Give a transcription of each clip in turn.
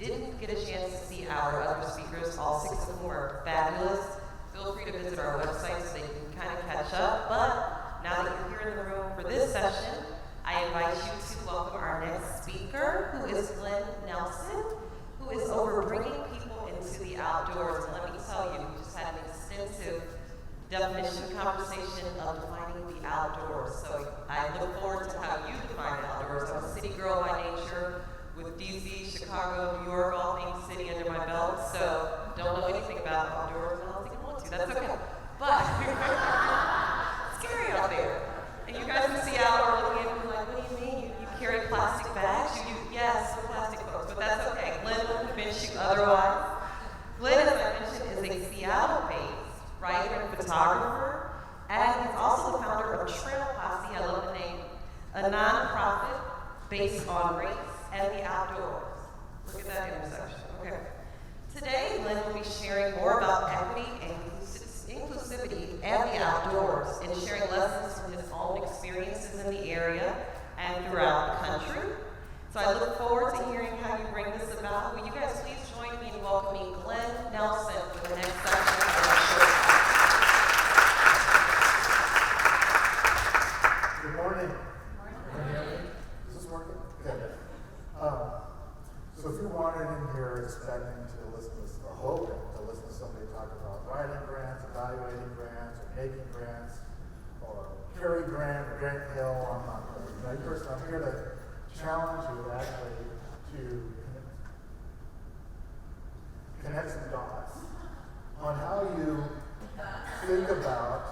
didn't get a chance to see our other speakers, all 6 of whom are fabulous, feel free to visit our website so that you can kind of catch up. But now that you're here in the room for this session, I invite you to welcome our next speaker, who is Glenn Nelson, who is over bringing people into the outdoors. And let me tell you, we just had an extensive definition conversation of defining the outdoors. So I look forward to how you define the outdoors. I'm a city girl by nature, with DC, Chicago, New York, all things city under my belt. So don't know anything about outdoors, and I don't think I want to. That's okay. But it's scary out there. And you guys in Seattle are looking at me like, what do you mean? You carry plastic bags? Yes, we're plastic folks, but that's okay. Glenn will convince you otherwise. Glenn, as I mentioned, is a Seattle-based writer and photographer, and he's also the founder of Trail Posse, I love the name, a nonprofit based on race and the outdoors. Look at that intersection. Okay. Today, Glenn will be sharing more about equity and inclusivity and the outdoors, and sharing lessons from his own experiences in the area and throughout the country. So I look forward to hearing how you bring this about. Will you guys please join me in welcoming Glenn Nelson for the next section of our show. Good morning. Good morning. Is this working? Okay. So if you wandered in here expecting to listen to, or hoping to listen to somebody talk about writing grants, evaluating grants, or making grants, or Kerry Grant, or Grant Hill, I'm not the right person. I'm here to challenge you actually to connect some dots on how you think about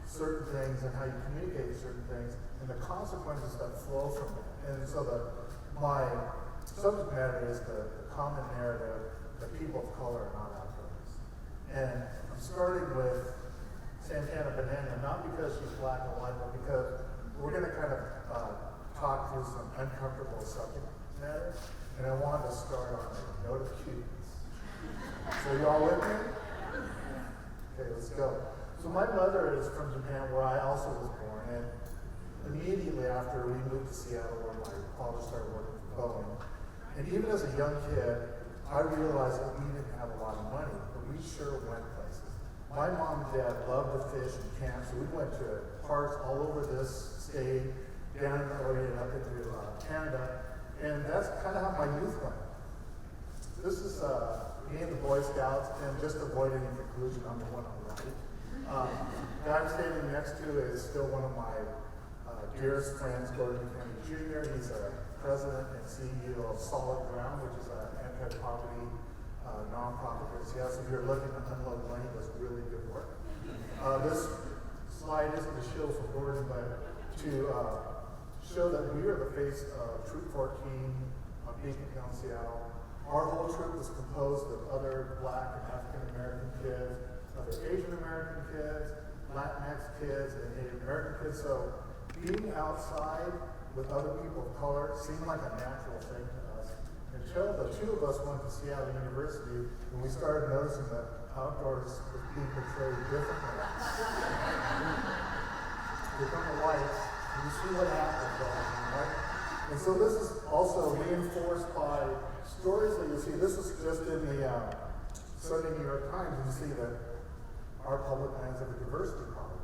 certain things and how you communicate certain things and the consequences that flow from it. And so my subject matter is the common narrative that people of color are not outdoors. And I'm starting with Santana Banana, not because she's black and white, but because we're going to kind of talk through some uncomfortable subject matter. And I wanted to start on a note of cuteness. So you all with me? Okay, let's go. So my mother is from Japan, where I also was born, and immediately after we moved to Seattle, where my father started working for Boeing, and even as a young kid, I realized that we didn't have a lot of money, but we sure went places. My mom and dad loved to fish and camp, so we went to parks all over this state, down in the area and up into Canada, and that's kind of how my youth went. This is me and the Boy Scouts, and just to avoid any conclusion, I'm the one on the right. The guy I'm standing next to is still one of my dearest friends, Gordon Kennedy Jr. He's a president and CEO of Solid Ground, which is an anti-poverty nonprofit here in Seattle. So if you're looking to unload money, does really good work. This slide isn't to show for Gordon, but to show that we are the face of Troop 14 on Beacon Hill, Seattle. Our whole troop is composed of other Black and African American kids, other Asian American kids, Latinx kids, and Native American kids. So being outside with other people of color seemed like a natural thing to us. Until the two of us went to Seattle University, and we started noticing that outdoors was being portrayed differently. Become the whites, and you see what happens, right? And so this is also reinforced by stories that you see. This is just in the Sunday New York Times, and you see that our public lands have a diversity problem.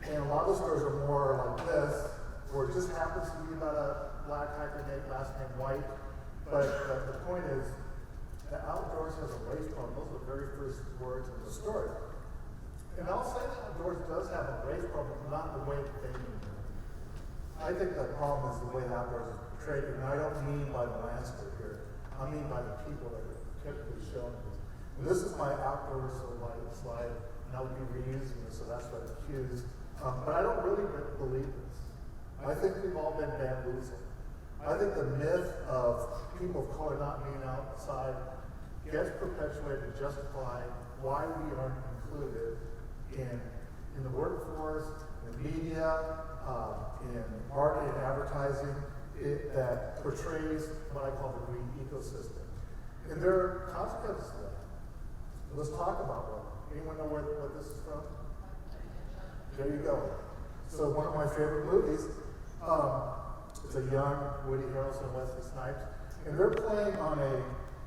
And a lot of the stories are more like this, where it just happens to be about a black hiker named last name White. But the point is, the outdoors has a race problem. Those are the very first words in the story. And I'll say that outdoors does have a race problem, not the way that they do it. I think the problem is the way the outdoors is portrayed, and I don't mean by the landscape here. I mean by the people that are typically shown this. And this is my outdoors slide, and I'll be reusing this, so that's what I'm accused. But I don't really believe this. I think we've all been bamboozled. I think the myth of people of color not being outside gets perpetuated to justify why we aren't included in the workforce, in media, in marketing and advertising that portrays what I call the green ecosystem. And there are consequences to that. Let's talk about one. Anyone know what this is from? There you go. So one of my favorite movies, it's a young Woody Harrelson, Wesley Snipes. And they're playing on a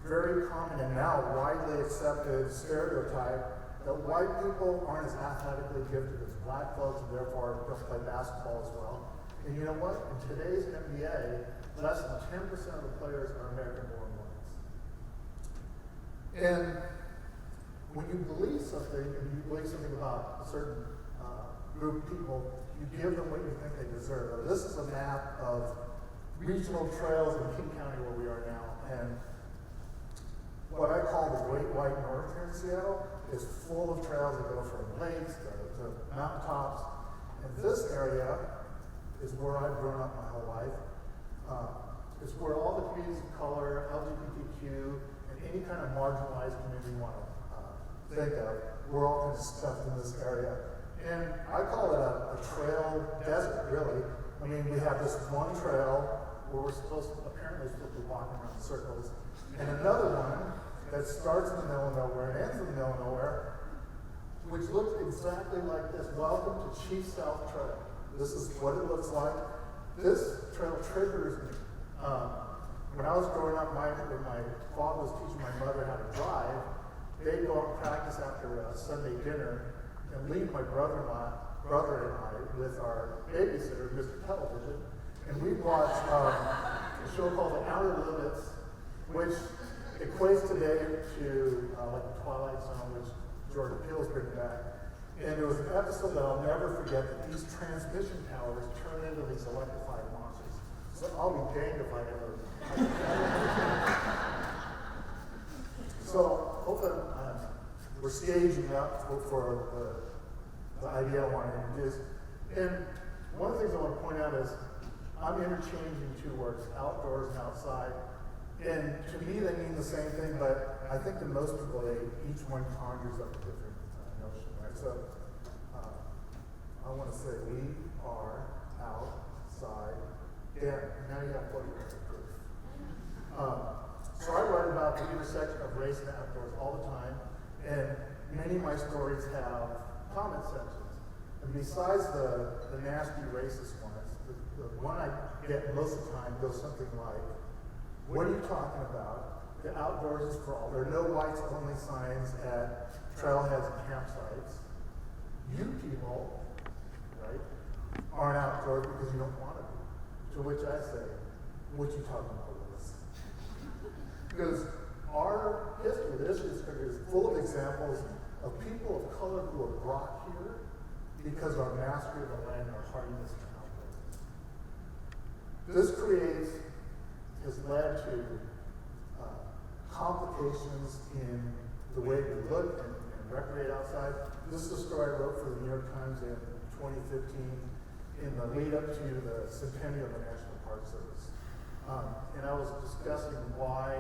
very common and now widely accepted stereotype that white people aren't as athletically gifted as black folks and therefore don't play basketball as well. And you know what? In today's NBA, less than 10% of the players are American-born whites. And when you believe something, and you believe something about a certain group of people, you give them what you think they deserve. Now, this is a map of regional trails in King County where we are now. And what I call the Great White North here in Seattle is full of trails that go from lakes to mountaintops. And this area is where I've grown up my whole life. It's where all the communities of color, LGBTQ, and any kind of marginalized community you want to think of, we're all kind of stuffed in this area. And I call it a trail desert, really. I mean, we have this one trail where we're apparently supposed to be walking around in circles, and another one that starts in the middle of nowhere and ends in the middle of nowhere, which looks exactly like this. Welcome to Chief South Trail. This is what it looks like. This trail triggers me. When I was growing up, when my father was teaching my mother how to drive, they'd go out and practice after Sunday dinner and leave my brother and I with our babysitter, Mr. Television, and we'd watch a show called The Outer Limits, which equates today to like the Twilight Zone, which Jordan Peele's bringing back. And there was an episode that I'll never forget that these transmission towers turn into these electrified monsters. So I'll be danged if I ever. So hopefully we're staging up for the idea I want to introduce. And one of the things I want to point out is I'm interchanging two words, outdoors and outside. And to me, they mean the same thing, but I think to most people, each one conjures up a different notion, right? So I want to say we are outside. Yeah, now you have photographic proof. So I write about the intersection of race and outdoors all the time, and many of my stories have comment sections. And besides the nasty racist ones, the one I get most of the time goes something like, what are you talking about? The outdoors is for all. There are no whites only signs at trailheads and campsites. You people, right, aren't outdoors because you don't want to be. To which I say, what you talking about, Willis? Because our history, the history of this country is full of examples of people of color who are brought here because of our mastery of the land and our hardiness to outdoors. This has led to complications in the way we look and recreate outside. This is a story I wrote for the New York Times in 2015 in the lead up to the centennial of the National Park Service. And I was discussing why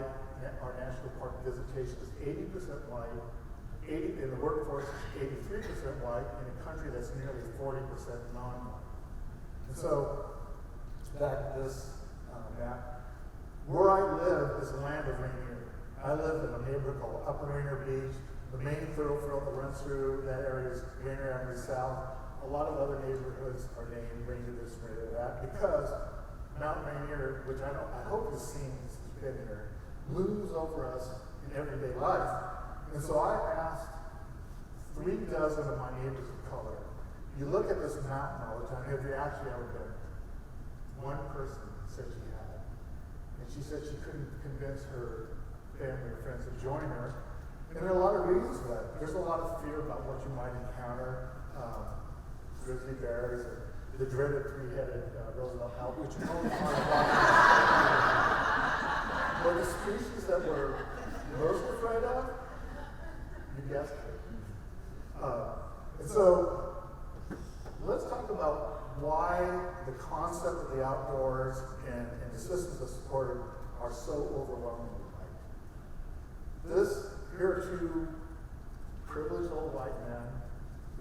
our national park visitation is 80% white, in the workforce is 83% white, in a country that's nearly 40% non-white. And so, back to this map. Where I live is the land of Rainier. I live in a neighborhood called Upper Rainier Beach. The main thoroughfare that runs through that area is Rainier Avenue South. A lot of other neighborhoods are named Rainier this, Rainier that, because Mount Rainier, which I hope you've seen since you've been here, looms over us in everyday life. And so I asked 3 dozen of my neighbors of color, you look at this mountain all the time, have you actually ever been? One person said she had. And she said she couldn't convince her family or friends to join her. And there are a lot of reasons for that. There's a lot of fear about what you might encounter. Grizzly bears, or the dreaded 3-headed Roosevelt elk, which you only find but the species that we're most afraid of, you guessed it. And so, let's talk about why the concept of the outdoors and the systems that support it are so overwhelmingly white. Here are 2 privileged old white men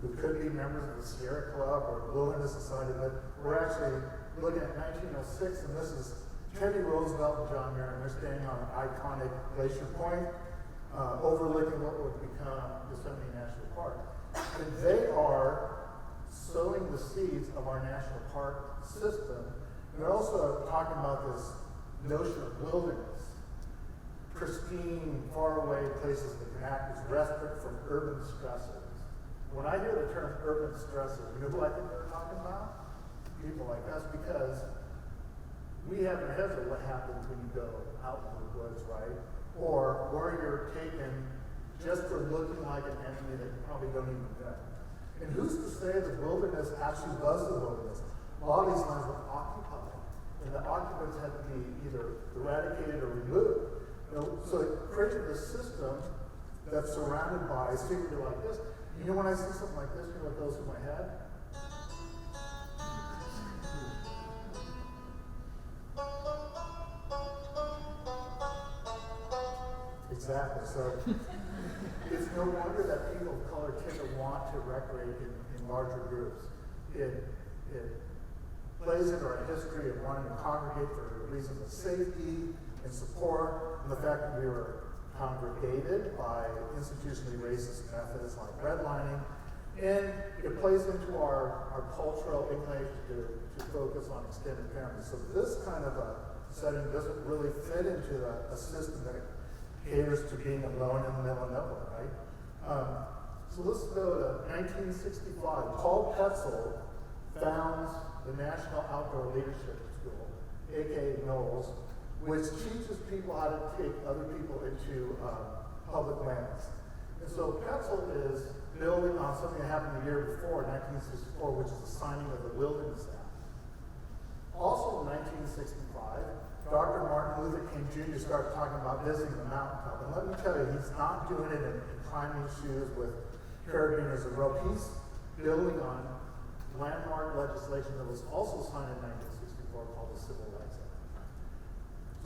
who could be members of the Sierra Club or Wilderness Society, but we're actually looking at 1906, and this is Teddy Roosevelt and John Mayer, and they're standing on an iconic glacier point overlooking what would become Yosemite National Park. And they are sowing the seeds of our national park system, and they're also talking about this notion of wilderness. pristine, faraway places that can act as respite from urban stressors. When I hear the term urban stressors, you know who I think they're talking about? People like us, because we have in our heads of what happens when you go out in the woods, right? Or where you're taken just for looking like an entity that you probably don't even know. And who's to say the wilderness actually was the wilderness? A lot of these lands were occupied, and the occupants had to be either eradicated or removed. So it created a system that's surrounded by scenery like this. You know, when I see something like this, you know what goes through my head? Exactly. So it's no wonder that people of color tend to want to recreate in larger groups. It plays into our history of wanting to congregate for reasons of safety and support, and the fact that we were congregated by institutionally racist methods like redlining. And it plays into our cultural inclination to focus on extended families. So this kind of a setting doesn't really fit into a system that caters to being alone in the middle of nowhere, right? So let's go to 1965. Paul Petzel founds the National Outdoor Leadership School, aka NOLS, which teaches people how to take other people into public lands. And so Petzel is building on something that happened the year before, 1964, which is the signing of the Wilderness Act. Also in 1965, Dr. Martin Luther King Jr. started talking about visiting the mountaintop. And let me tell you, he's not doing it in climbing shoes with carabiners and rope. He's building on landmark legislation that was also signed in 1964 called the Civil Rights Act.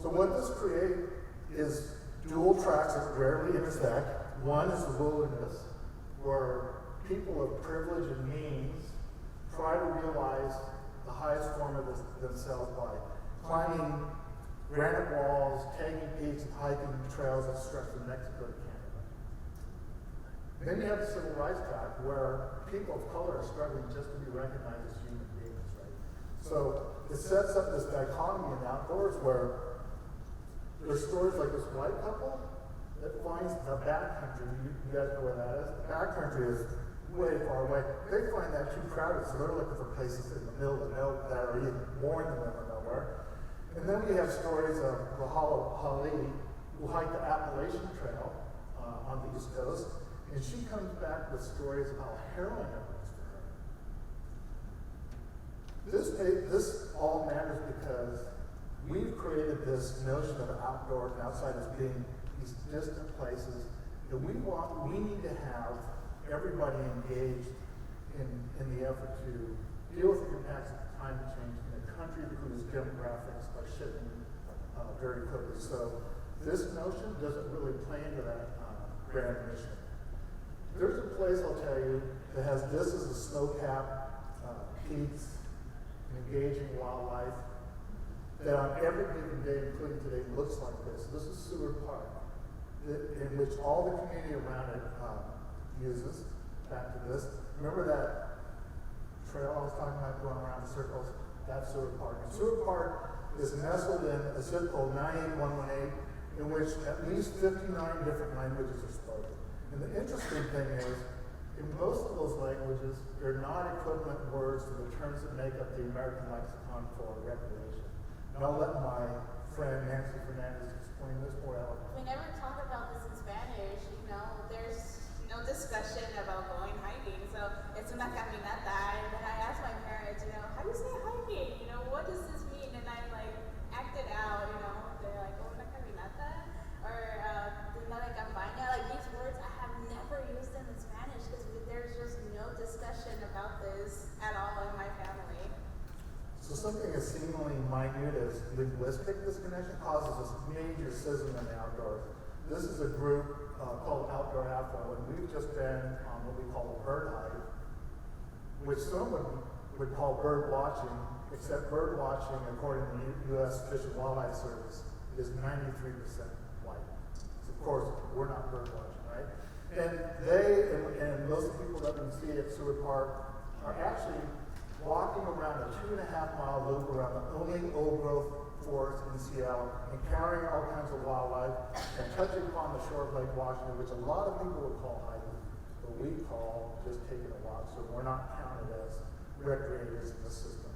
So what this creates is dual tracks that rarely intersect. One is the wilderness, where people of privilege and means try to realize the highest form of themselves by climbing granite walls, tagging peaks, and hiking trails that stretch from Mexico to Canada. And then you have the Civil Rights Act, where people of color are struggling just to be recognized as human beings, right? So it sets up this dichotomy in outdoors where there's stories like this white couple that finds the backcountry. You guys know where that is? The backcountry is way far away. They find that too crowded, so they're looking for places in the middle of nowhere that are even more in the middle of nowhere. And then we have stories of Rahal Ali, who hiked the Appalachian Trail on the East Coast, and she comes back with stories about heroin it was for her. This all matters because we've created this notion of outdoors and outside as being these distant places, and we need to have everybody engaged in the effort to deal with the impacts of climate change in a country whose demographics are shifting very quickly. So this notion doesn't really play into that grand mission. There's a place, I'll tell you, that has this as the snow-capped peaks, engaging wildlife, that on every given day, including today, looks like this. This is Seward Park, in which all the community around it uses. Back to this. Remember that trail I was talking about going around the circles? That's Seward Park. And Seward Park is nestled in a zip code 98118, in which at least 59 different languages are spoken. And the interesting thing is, in most of those languages, they're not equivalent words to the terms that make up the American lexicon for recreation. And I'll let my friend Nancy Fernandez explain this more eloquently. We never talk about this in Spanish, there's no discussion about going hiking, so it's una caminata, and then I asked my parents, how do you say hiking, what does this mean, and I acted out, they're like, oh, una caminata, or una campaña, these words I have never used them in Spanish, because there's just no discussion about this at all in my family. So something as seemingly minute as linguistic disconnection causes this major schism in the outdoors. This is a group called Outdoor Afro, and we've just been on what we call a bird hive, which some would call bird watching, except bird watching, according to the U.S. Fish and Wildlife Service, is 93% white. So of course, we're not bird watching, right? And they, and most of the people that we see at Seward Park are actually walking around a 2.5-mile loop around the only old-growth forest in Seattle, encountering all kinds of wildlife, and touching upon the shore of Lake Washington, which a lot of people would call hiking, but we call just taking a walk, so we're not counted as recreators in the system.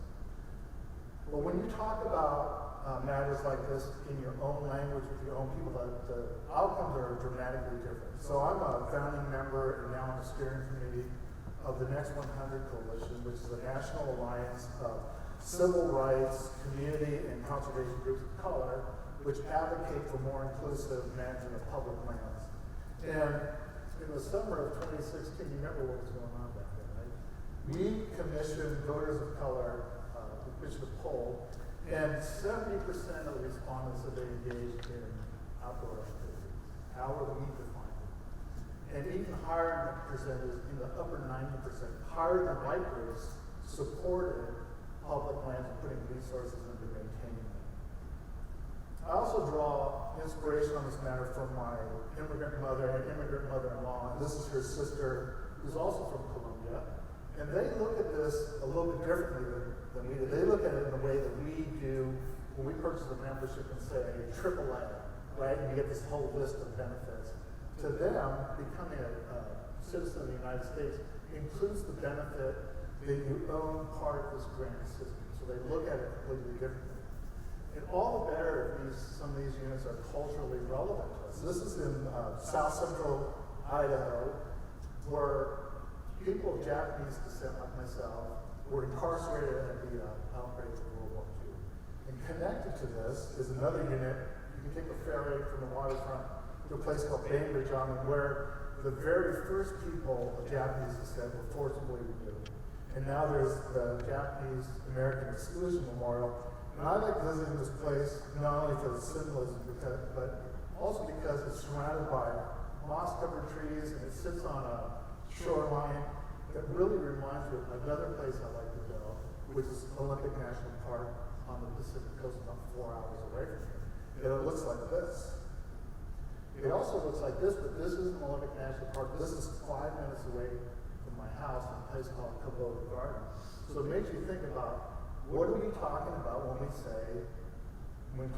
But when you talk about matters like this in your own language with your own people, the outcomes are dramatically different. So I'm a founding member and now on the steering committee of the Next 100 Coalition, which is a national alliance of civil rights, community, and conservation groups of color, which advocate for more inclusive management of public lands. And in the summer of 2016, you remember what was going on back then, right? We commissioned voters of color, we commissioned a poll, and 70% of the respondents said they engaged in outdoor activities. How would we define it? And even higher percentage, in the upper 90%, higher than white groups, supported public lands and putting resources into maintaining them. I also draw inspiration on this matter from my immigrant mother and immigrant mother-in-law, and this is her sister, who's also from Colombia. And they look at this a little bit differently than we do. They look at it in the way that we do when we purchase a membership and say AAA, right? And you get this whole list of benefits. To them, becoming a citizen of the United States includes the benefit that you own part of this grant system. So they look at it completely differently. And all the better if some of these units are culturally relevant to us. This is in South Central Idaho, where people of Japanese descent like myself were incarcerated at the outbreak of World War II. And connected to this is another unit. You can take a ferry from the waterfront to a place called Bainbridge Island, where the very first people of Japanese descent were forcibly removed. And now there's the Japanese American Exclusion Memorial. And I like visiting this place not only for the symbolism, but also because it's surrounded by moss-covered trees and it sits on a shoreline that really reminds me of another place I like to go, which is Olympic National Park on the Pacific Coast, about 4 hours away from here. And it looks like this. It also looks like this, but this isn't Olympic National Park. This is 5 minutes away from my house in a place called Kubota Garden. So it makes you think about, what are we talking about when we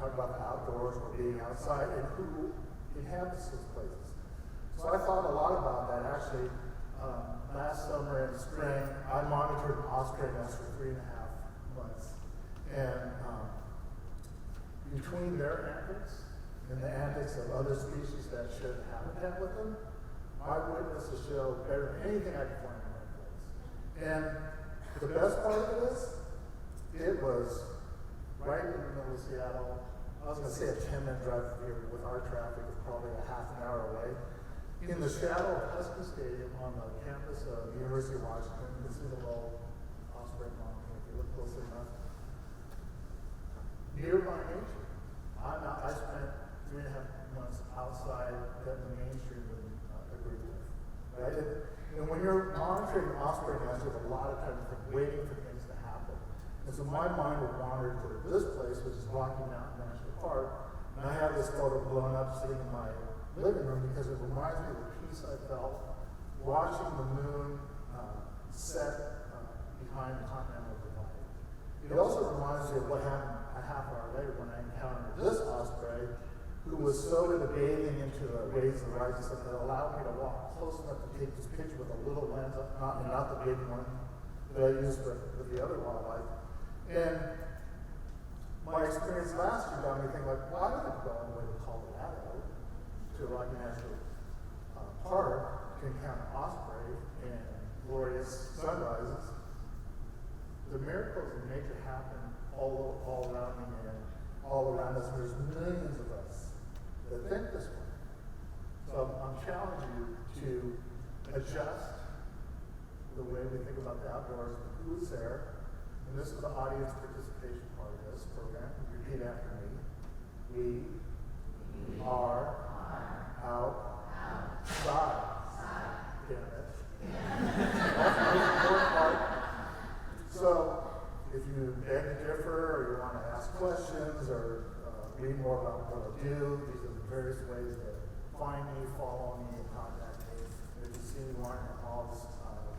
talk about the outdoors or being outside, and who inhabits those places? So I thought a lot about that actually. Last summer and spring, I monitored an osprey nest for 3.5 months. And between their antics and the antics of other species that share habitat with them, my witnesses show better than anything I could find in that place. And the best part of this, it was right in the middle of Seattle. I was going to say a 10-minute drive from here, but with our traffic, it's probably a half an hour away. In the shadow of Husky Stadium on the campus of the University of Washington, you can see the little osprey monument if you look closely enough. Nearby nature. I spent 3.5 months outside that the mainstream would agree with. Right? And when you're monitoring osprey nests, you have a lot of time to think, waiting for things to happen. And so my mind would wander to this place, which is Rocky Mountain National Park, and I have this photo blown up sitting in my living room because it reminds me of the peace I felt watching the moon set behind the Continental Divide. It also reminds me of what happened a half hour later when I encountered this osprey who was so into bathing into the waves of the rising sun that it allowed me to walk close enough to take this picture with a little lens, not the big one that I used with the other wildlife. And my experience last year got me thinking, like, why did I go all the way to Colorado to Rocky National Park to encounter osprey and glorious sunrises? The miracles of nature happen all around me and all around us. There's millions of us that think this way. So I'm challenging you to adjust the way we think about the outdoors, who's there. And this is the audience participation part of this program. Repeat after me. We are outside. Damn it. That's the most important part. So, if you beg to differ, or you want to ask questions, or read more about what I do, these are the various ways to find me, follow me, and contact me. If you see me wearing an Hogs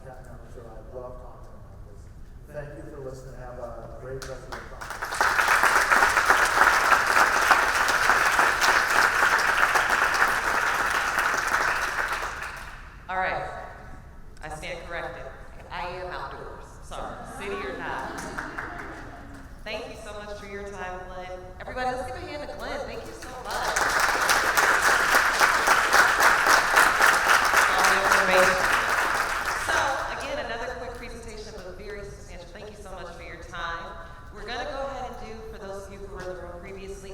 cat number shirt, I love talking about this. Thank you for listening. Have a great rest of your time.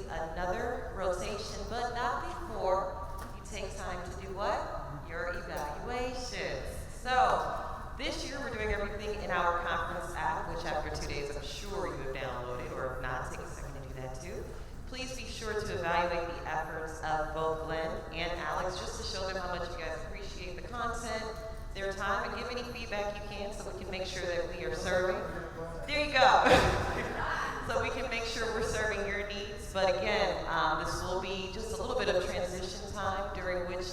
another rotation, but not before you take time to do what? Your evaluations. So, this year we're doing everything in our conference app, which after 2 days I'm sure you have downloaded, or if not, take a second to do that too. Please be sure to evaluate the efforts of both Glenn and Alex, just to show them how much you guys appreciate the content, their time, and give any feedback you can so we can make sure that we are serving. There you go. So we can make sure we're serving your needs. But again, this will be just a little bit of transition time during which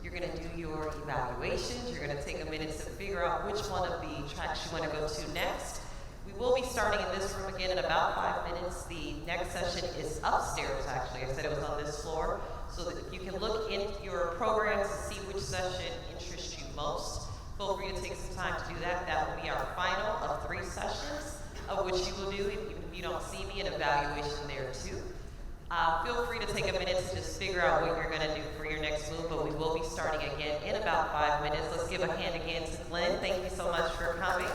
you're going to do your evaluations. You're going to take a minute to figure out which one of the tracks you want to go to next. We will be starting in this room again in about 5 minutes. The next session is upstairs, actually. I said it was on this floor, so that you can look in your programs to see which session interests you most. Feel free to take some time to do that. That will be our final of 3 sessions, of which you will do, even if you don't see me, an evaluation there too. Feel free to take a minute to just figure out what you're going to do for your next move, but we will be starting again in about 5 minutes. Let's give a hand again to Glenn. Thank you so much for coming.